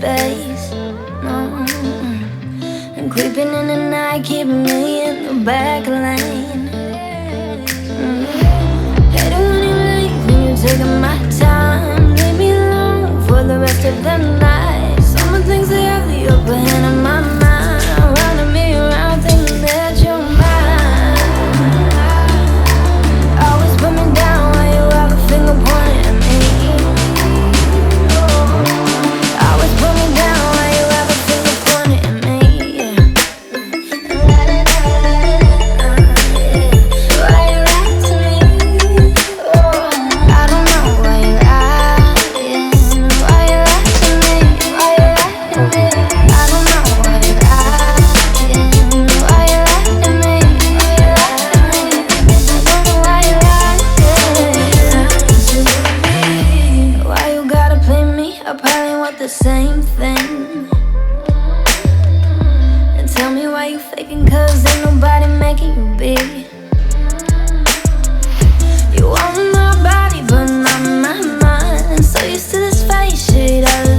face. No. And creeping in the night, keeping me in the back lane. Hate it when you leave, when you're taking my time. Leave me alone for the rest of the night. Some things they have the upper hand in my mind, running me around thinking that you're mine. Always put me down while you have a finger pointing at me. Always put me down while you have a finger pointing at me. Why you lie to me? I don't know why you lying. Why you lie to me? Why you lie to me? I don't know why you lying. Why you lie to me? Why you lie to me? I don't know why you lying. Why you gotta play me? I probably want the same thing. And tell me why you faking, cause ain't nobody making you big. You want my body, but not my mind. So used to this face shit I